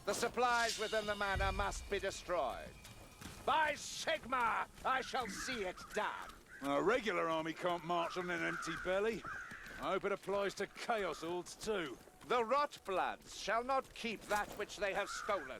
The supplies within the manor must be destroyed. By Sigma, I shall see it done. A regular army can't march on an empty belly. I hope it applies to Chaos Hordes too. The Rotbloods shall not keep that which they have stolen.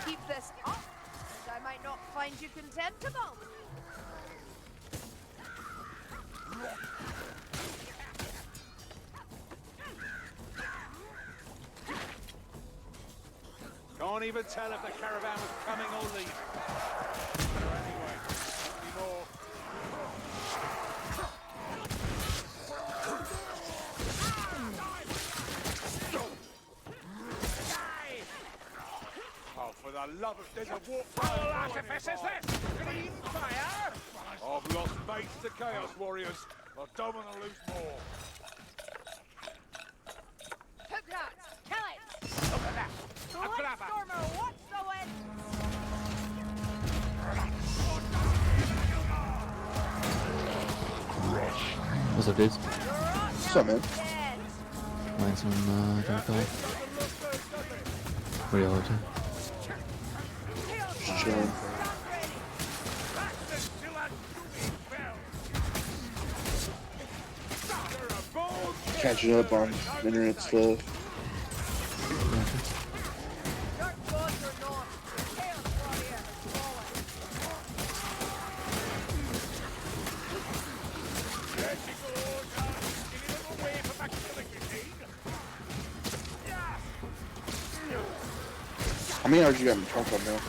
Keep this up, and I might not find you contemptible. Can't even tell if the caravan was coming or leaving. Anyway, not anymore. Oh, for the love of... There's a warp... Foul artifice is this? Green fire? I've lost mates to Chaos Warriors. I don't want to lose more. Hook that! Kill it! Look at that! The A Light grabber! Stormer, watch the wind! What's up, dudes? What's up, man? Dead. Playing some Dark Call. What are y'all up to? Just chilling. Catching up on internet stuff. Dark gods or not, the Chaos Warrior has fallen. How many hours you got in trunk on now?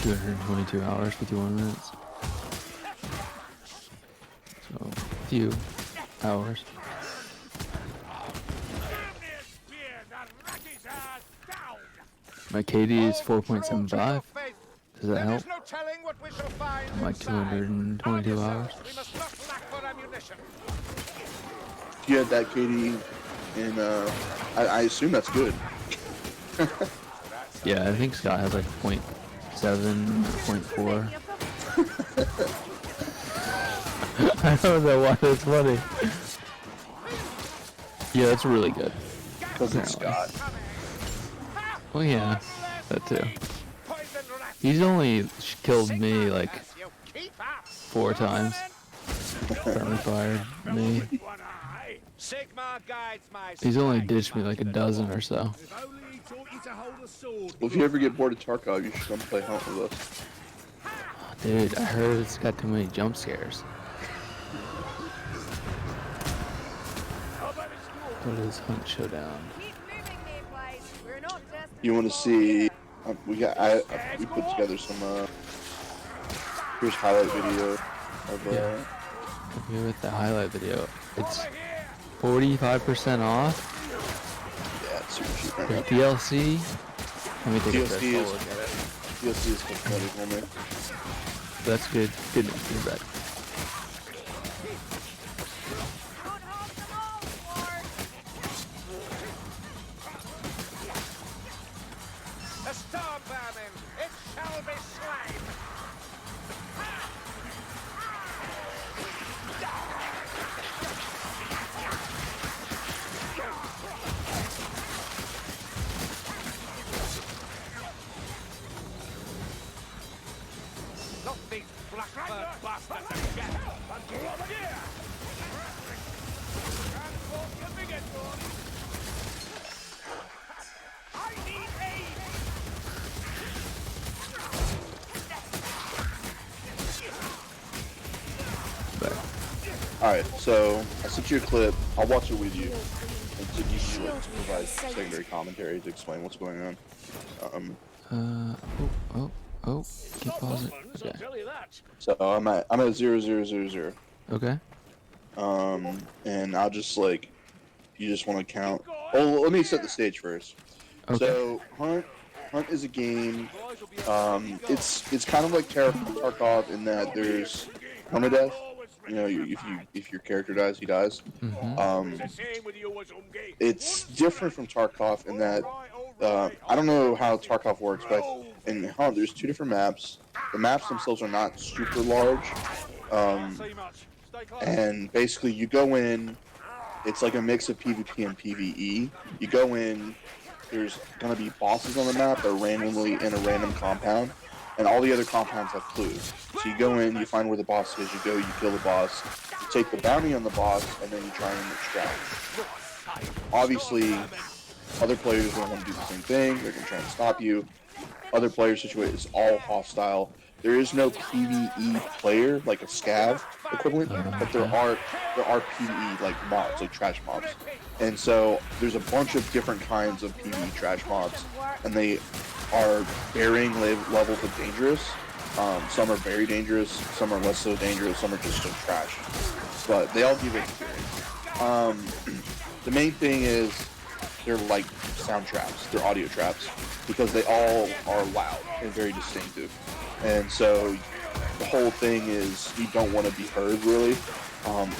222 hours, 51 minutes. So, a few hours. My KD is 4.75. Does that help? No telling what we shall find I'm like inside. 222 hours. We must not lack for ammunition. You had that KD, and I assume that's good. Yeah, I think Scott has like 0.7, 0.4. I don't know why that's funny. Yeah, that's really good. Because it's Scott. Well, yeah, that too. He's only killed me like 4 times. Friendly fired me. Sigma guides my He's only strike. ditched me like a dozen or so. Well, if you ever get bored of Tarkov, you should come play Hunt with us. Dude, I heard it's got too many jump scares. What is Hunt Showdown? Keep moving, Mayflies. We're not destined You want to fall. see? We put together some here's highlight video of Yeah. Okay, with the highlight video, it's 45% off. yeah, it's super cheap right The now. DLC. Let me take a DLC quick is look at it. DLC is cosmetic only. That's good. Good feedback. Don't have them all, Lord. The storm vermin, it shall be slain. Not these blackbird bastards again. I need aid. Alright, so I sent you a clip. I'll watch it with you. And to give you like, to provide secondary commentary to explain what's going on. Keep pausing. Okay. So I'm at 0000. Okay. And I'll just like, you just want to count. Oh, let me set the stage first. Okay. So Hunt is a game It's kind of like Tarkov in that there's permadeath. You know, if your character dies, he dies. It's different from Tarkov in that I don't know how Tarkov works, but in Hunt there's two different maps. The maps themselves are not super large, and basically you go in. It's like a mix of PvP and PvE. You go in. There's gonna be bosses on the map that are randomly in a random compound, and all the other compounds have clues. So you go in, you find where the boss is, you go, you kill the boss, you take the bounty on the boss, and then you try and extract. Obviously, other players are going to do the same thing. They're going to try and stop you. Other players' situation is all hostile. There is no PvE player like a scav equivalent, but there are PvE like mobs, like trash mobs. And so there's a bunch of different kinds of PvE trash mobs, and they are varying levels of dangerous. Some are very dangerous, some are less so dangerous, some are just so trash. But they all give it experience. The main thing is they're like sound traps, they're audio traps, because they all are loud and very distinctive. And so the whole thing is you don't want to be heard really.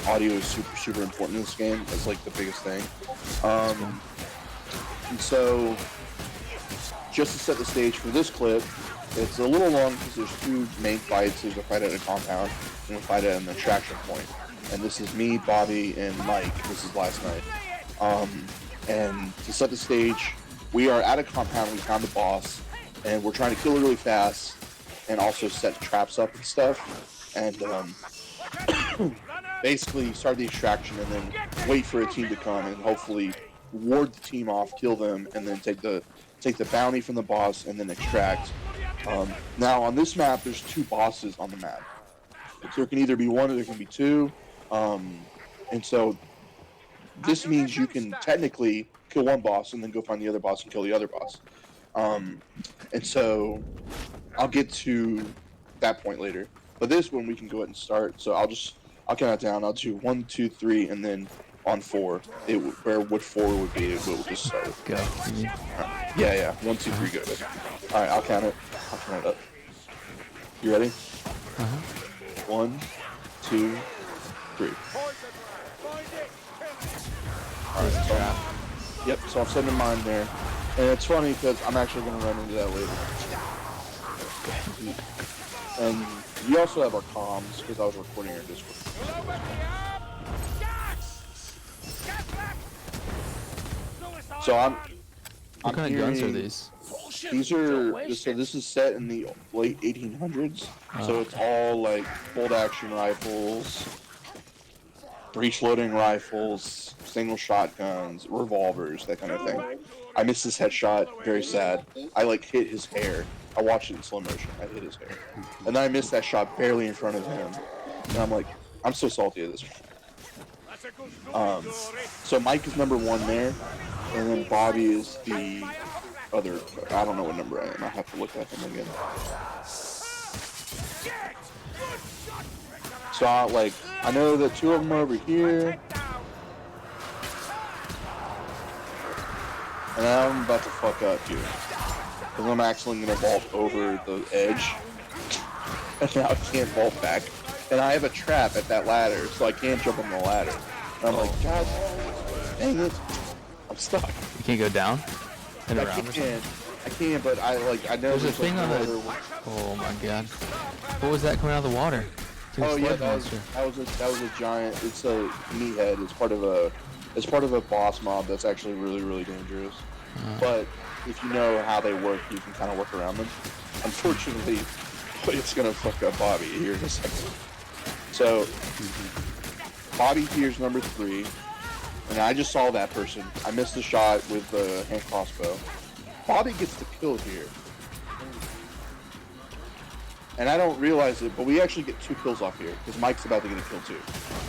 Audio is super important in this game. It's like the biggest thing. And so just to set the stage for this clip, it's a little long because there's two main fights. There's a fight at a compound and a fight at an extraction point. And this is me, Bobby, and Mike. This is last night. And to set the stage, we are at a compound. We found a boss, and we're trying to kill it really fast, and also set traps up and stuff. And basically start the extraction, and then wait for a team to come, and hopefully ward the team off, kill them, and then take the bounty from the boss, and then extract. Now on this map, there's two bosses on the map. So there can either be one or there can be two. And so this means you can technically kill one boss and then go find the other boss and kill the other boss. And so I'll get to that point later. But this one we can go ahead and start. So I'll count it down. I'll do 1, 2, 3, and then on 4, what 4 would be, it will just start. Go. Right. Yeah. 1, 2, 3, go. All right, I'll count it up. You ready? 1, 2, 3. Alright, yep, so I'm sending mine there. And it's funny because I'm actually going to run into that later. And we also have our comms because I was recording our Discord. So What kind of guns are these? These are, so this is set in the late 1800s. So it's all like bolt action rifles, breech loading rifles, single shotguns, revolvers, that kind of thing. I missed this headshot, very sad. I like hit his hair. I watched it in slow motion. I hit his hair. And then I missed that shot barely in front of him. And I'm like, I'm so salty at this point. So Mike is number 1 there. And then Bobby is the other, I don't know what number I am. I have to look at him again. So I know that 2 of them are over here. And I'm about to fuck up here. Because I'm actually going to vault over the edge. And now I can't vault back. And I have a trap at that ladder, so I can't jump on the ladder. And I'm like, God dang it. I'm stuck. You can't go down? And around? I can, but I know there's a thing on the... Oh my god. What was that coming out of the water? Oh yeah, that was a giant. It's a meathead. It's part of a boss mob that's actually really dangerous. But if you know how they work, you can kind of work around them. Unfortunately, it's gonna fuck up Bobby here in a second. So Bobby here's number 3, and I just saw that person. I missed the shot with the hand crossbow. Bobby gets the kill here. And I don't realize it, but we actually get 2 kills off here, because Mike's about to get a kill too.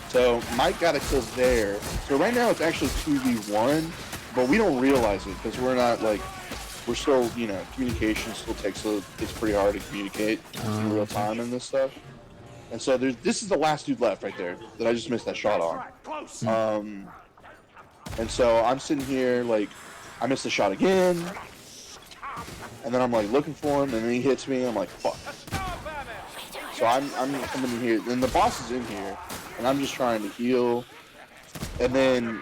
So Mike got a kill there. So right now it's actually 2v1, but we don't realize it, because we're not we're still, communication still it's pretty hard to communicate in real time and this stuff. And so this is the last dude left right there, that I just missed that shot on. And so I'm sitting here, I missed the shot again. and then I'm like looking for him, and then he hits me. I'm like, fuck. So I'm coming in here, and the boss is in here, and I'm just trying to heal. And then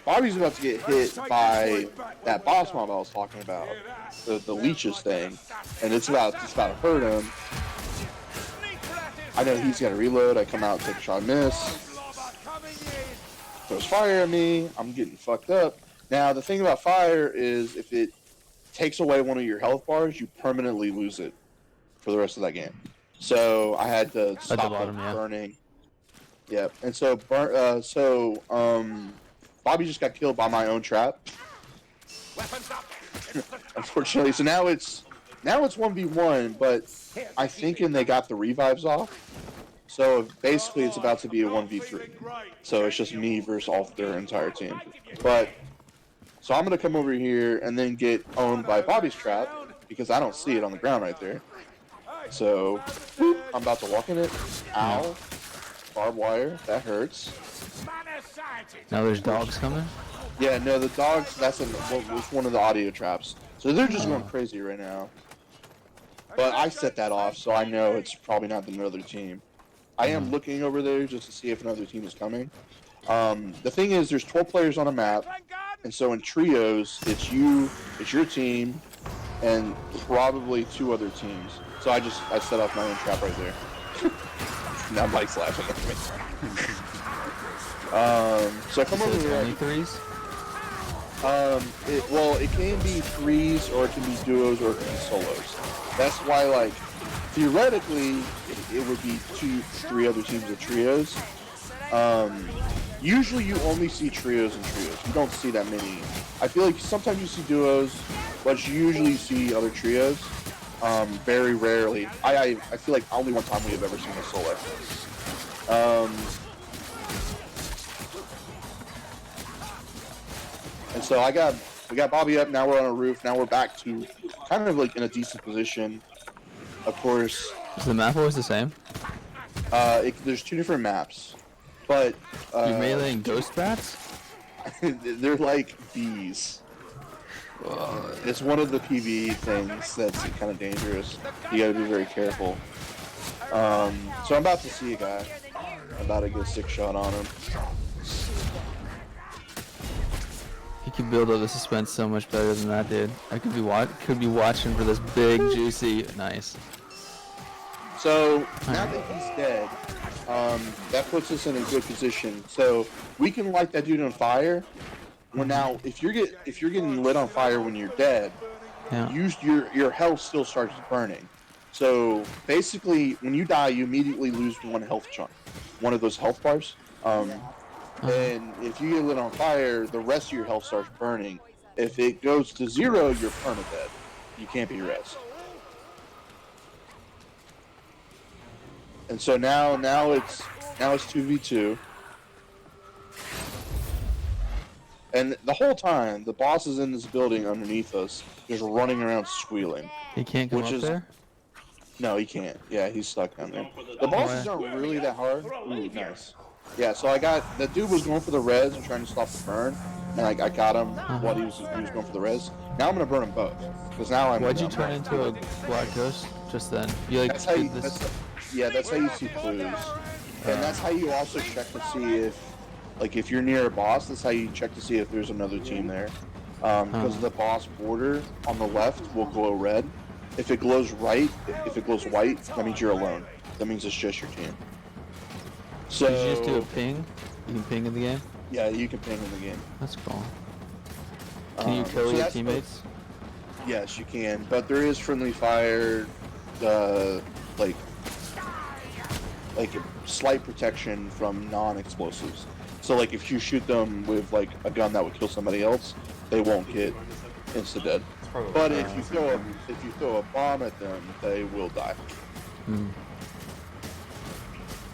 Bobby's about to get hit by that boss mob I was talking about, the leeches thing, and it's about to hurt him. I know he's gonna reload. I come out, take a shot, miss. Throws fire at me. I'm getting fucked up. Now the thing about fire is if it takes away one of your health bars, you permanently lose it for the rest of that game. So I had to stop bottom, yeah. burning. Yep. And so Bobby just got killed by my own trap. Unfortunately, so now it's 1v1, but I think they got the revives off. So basically it's about to be a 1v3. So it's just me versus all their entire team. But so I'm gonna come over here and then get owned by Bobby's trap because I don't see it on the ground right there. So whoop, I'm about to walk in it. Ow. Barbed wire. That hurts. Now there's dogs coming. Yeah, no, the dogs, was one of the audio traps. So they're just going crazy right now. But I set that off, so I know it's probably not another team. I am looking over there just to see if another team is coming. The thing is, there's 12 players on a map, and so in trios, it's your team, and probably 2 other teams. So I set off my own trap right there. Now Mike's laughing at me. So I come over here. Only threes? It can be threes, or it can be duos, or it can be solos. That's why, like, theoretically, it would be 2-3 other teams of trios. Usually you only see trios and trios. You don't see that many. I feel like sometimes you see duos, but you usually see other trios. Very rarely. I feel like only one time we have ever seen a solo. And so we got Bobby up. Now we're on a roof. Now we're back to kind of like in a decent position. Of course. Is the map always the same? There's 2 different maps, but You meleeing ghost bats? they're like bees. It's one of the PvE things that's kind of dangerous. You gotta be very careful. So I'm about to see a guy. I'm about to get a 6 shot on him. He could build up the suspense so much better than that, dude. I could be watching for this big, juicy, nice. So now that he's dead, that puts us in a good position. So we can light that dude on fire. Well, now if you're getting lit on fire when you're dead, Yeah. your health still starts burning. So basically, when you die, you immediately lose 1 health chunk, one of those health bars. And if you get lit on fire, the rest of your health starts burning. If it goes to 0, you're permadead. You can't be res. And so now it's 2v2. And the whole time, the boss is in this building underneath us, just running around squealing. He can't come Which up is- there? No, he can't. Yeah, he's stuck down there. The bosses aren't really that hard. Ooh, nice. Yeah, so the dude was going for the res and trying to stop the burn, and I got him while he was going for the res. Now I'm gonna burn them both, because now I'm. Why'd you turn into a black ghost just then? You like That's how you. did this? That's how you see clues, and that's how you also check to see if you're near a boss. That's how you check to see if there's another team there, because the boss border on the left will glow red. If it glows white, that means you're alone. That means it's just your team. So Did you just do a ping? You can ping in the game? yeah, you can ping in the game. That's cool. Can you So kill your that's teammates? Yes, you can, but there is friendly fire, like slight protection from non-explosives. So like if you shoot them with like a gun that would kill somebody else, they won't get insta dead. But if you throw a bomb at them, they will die.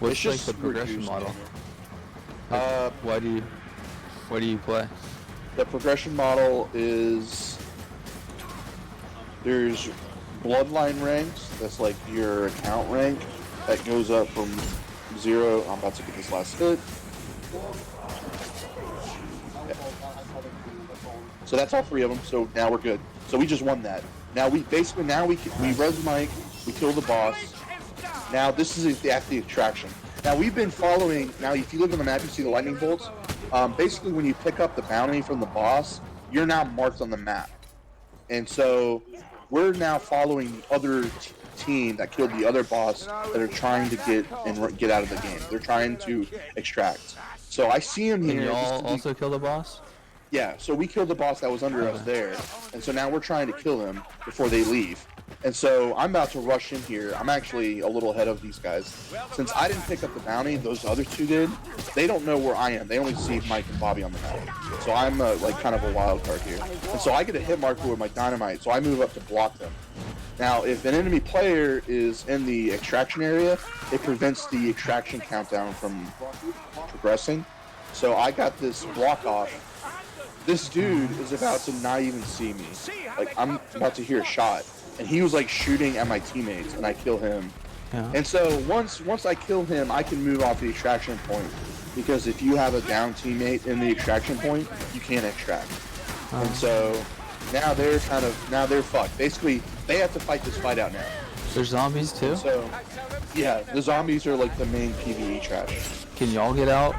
What's It's like just the progression reduced model? damage. Why do you play? The progression model is there's bloodline ranks. That's like your account rank that goes up from 0. I'm about to get this last hit. Yeah. So that's all 3 of them. So now we're good. So we just won that. Now we res Mike, we kill the boss. Now this is at the extraction. Now we've been following. Now if you look on the map, you see the lightning bolts. Basically, when you pick up the bounty from the boss, you're now marked on the map, and so we're now following the other team that killed the other boss that are trying to get out of the game. They're trying to extract. So I see him Can here. y'all also kill the boss? Yeah, so we killed the boss that was under us there, and so now we're trying to kill him before they leave. And so I'm about to rush in here. I'm actually a little ahead of these guys. Since I didn't pick up the bounty, those other two did. They don't know where I am. They only see Mike and Bobby on the map. So I'm like kind of a wild card here. And so I get a hit marker with my dynamite, so I move up to block them. Now, if an enemy player is in the extraction area, it prevents the extraction countdown from progressing. So I got this block off. This dude is about to not even see me. Like, I'm about to hear a shot. And he was like shooting at my teammates, and I kill him. Yeah. And so once I kill him, I can move off the extraction point, because if you have a down teammate in the extraction point, you can't extract. And so now they're fucked. Basically, they have to fight this fight out now. There's zombies too? So yeah, the zombies are like the main PvE trash. Can y'all get out?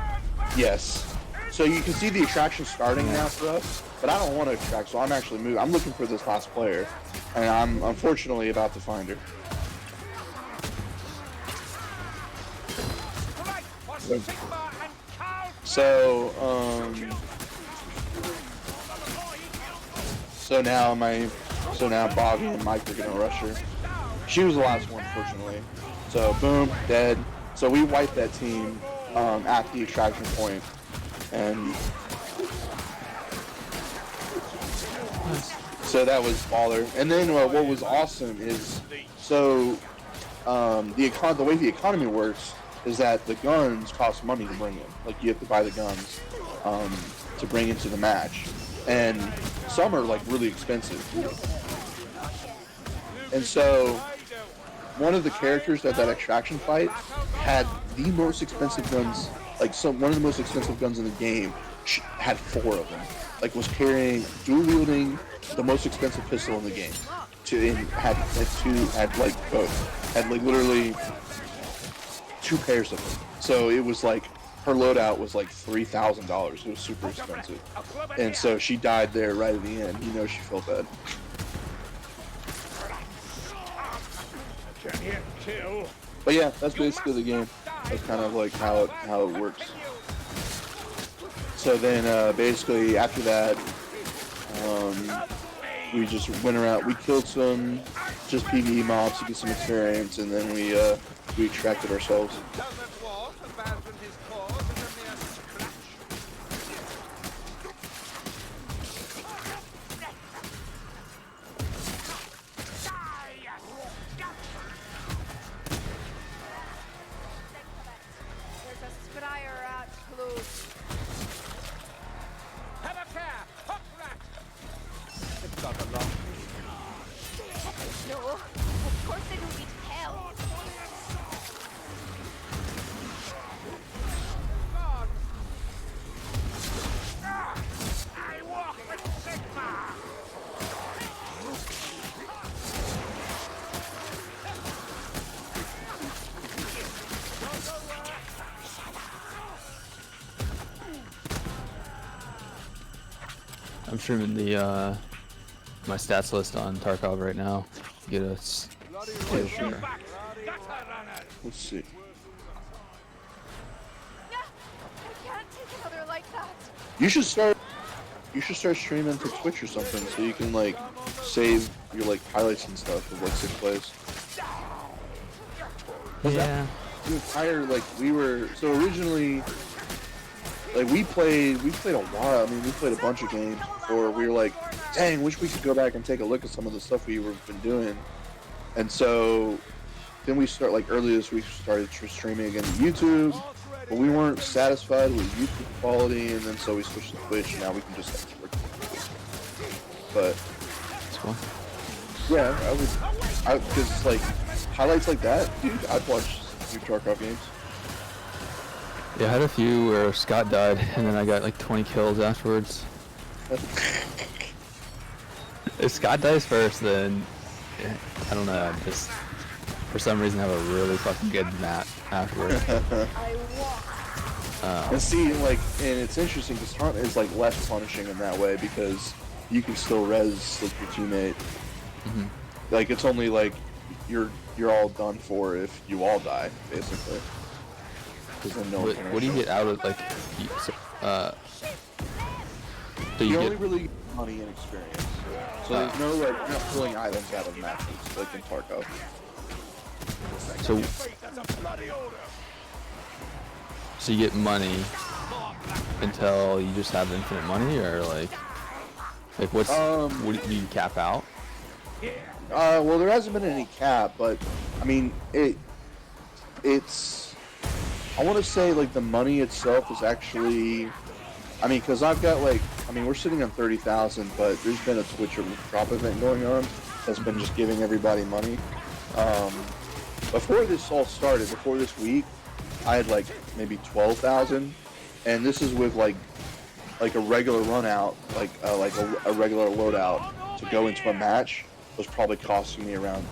Yes. So you can see the extraction starting now for us, but I don't want to extract, so I'm actually moving. I'm looking for this last player, and I'm unfortunately about to find her. So now Bobby and Mike are gonna rush her. She was the last one, fortunately. So boom, dead. So we wiped that team at the extraction point, and so that was baller. And then what was awesome is, so the way the economy works is that the guns cost money to bring in. Like, you have to buy the guns to bring into the match, and some are like really expensive. And so one of the characters at that extraction fight had the most expensive guns, like one of the most expensive guns in the game. She had 4 of them. Like, was carrying, dual wielding the most expensive pistol in the game. Had like both. Had like literally 2 pairs of them. So it was like, her loadout was like $3,000. It was super expensive. And so she died there right at the end. You know, she felt bad. But yeah, that's basically the game. That's kind of like how it works. So then basically after that, we just went around. We killed some just PvE mobs to get some experience, and then we extracted ourselves. I'm streaming the my stats list on Tarkov right now. Get a Sure. Let's see. I can't take another like that. You should start streaming to Twitch or something, so you can like save your like highlights and stuff of like 6 plays. Yeah. The entire we were so originally like we played a while. I mean, we played a bunch of games before. We were like, dang, wish we could go back and take a look at some of the stuff we've been doing. And so then we start earlier this week started streaming again to YouTube, but we weren't satisfied with YouTube quality, and then so we switched to Twitch, and now we can just but That's cool. yeah, because like highlights like that, dude, I'd watch your Tarkov games. Yeah, I had a few where Scott died, and then I got like 20 kills afterwards. If Scott dies first, then I don't know. Just for some reason have a really fucking good map afterwards. I walk. And see, like, and it's interesting because Hunt is like less punishing in that way because you can still res like your teammate. Mhm. Like it's only like you're all done for if you all die, basically. 'Cause then no one can What do you rush get out of like? So You you only get really get money and experience. So there's no like you're not pulling items out of matches like in Tarkov. so so you get money until you just have infinite money, or like what's what do you cap out? Well, there hasn't been any cap, but I mean it's. I want to say like the money itself is actually. I mean, because I've got like, I mean, we're sitting on 30,000, but there's been a Twitch drop event going on that's been just giving everybody money. Before this all started, before this week, I had like maybe 12,000, and this is with like a regular run out, like a regular loadout to go into a match was probably costing me around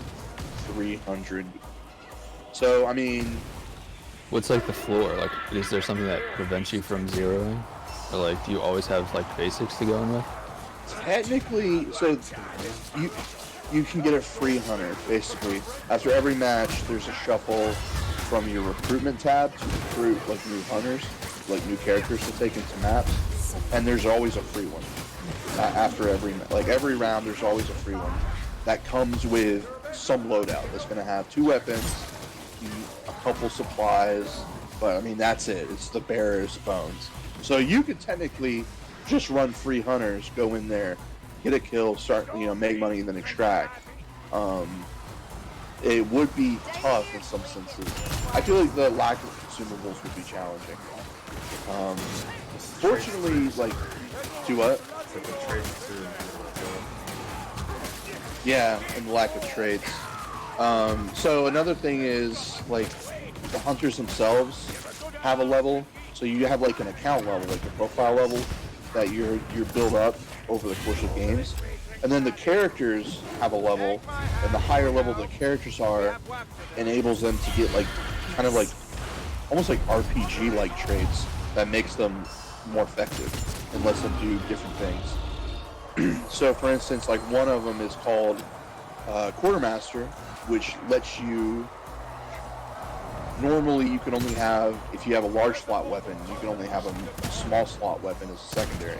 300. So I mean, What's like the floor? Like, is there something that prevents you from zeroing, or like do you always have like basics to go in with? technically, so you can get a free hunter basically after every match. There's a shuffle from your recruitment tab to recruit like new hunters, like new characters to take into maps, and there's always a free one after every round. There's always a free one that comes with some loadout that's going to have 2 weapons, a couple supplies, but I mean that's it. It's the barest bones. So you could technically just run free hunters, go in there, get a kill, start make money, and then extract. It would be tough in some senses. I feel like the lack of consumables would be challenging. Fortunately, like, do what? Yeah, and the lack of trades. So another thing is like the hunters themselves have a level. So you have like an account level, like a profile level that you're build up over the course of games. And then the characters have a level, and the higher level the characters are enables them to get like kind of like almost like RPG like traits that makes them more effective and lets them do different things. So for instance, like one of them is called Quartermaster, which lets you normally you can only have, if you have a large slot weapon, you can only have a small slot weapon as a secondary.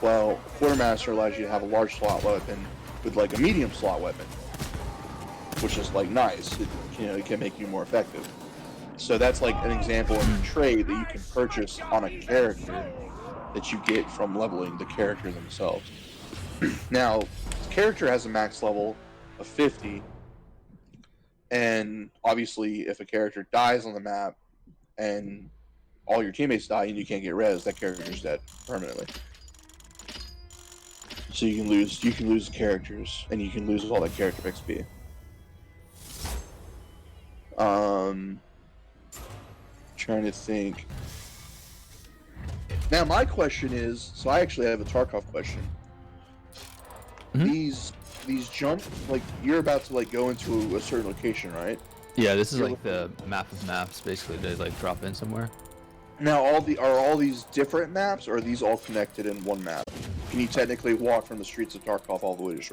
Well, Quartermaster allows you to have a large slot weapon with like a medium slot weapon, which is like nice. It can make you more effective. So that's like an example of a trade that you can purchase on a character that you get from leveling the character themselves. Now, the character has a max level of 50, and obviously if a character dies on the map and all your teammates die and you can't get res, that character's dead permanently. So you can lose characters, and you can lose all that character XP. Trying to think. Now my question is, so I actually have a Tarkov question. Mhm. These jump, like you're about to like go into a certain location, right? Yeah, this is like the map of maps, basically. They like drop in somewhere. Now are all these different maps, or are these all connected in one map? Can you technically walk from the streets of Tarkov all the way to Shore?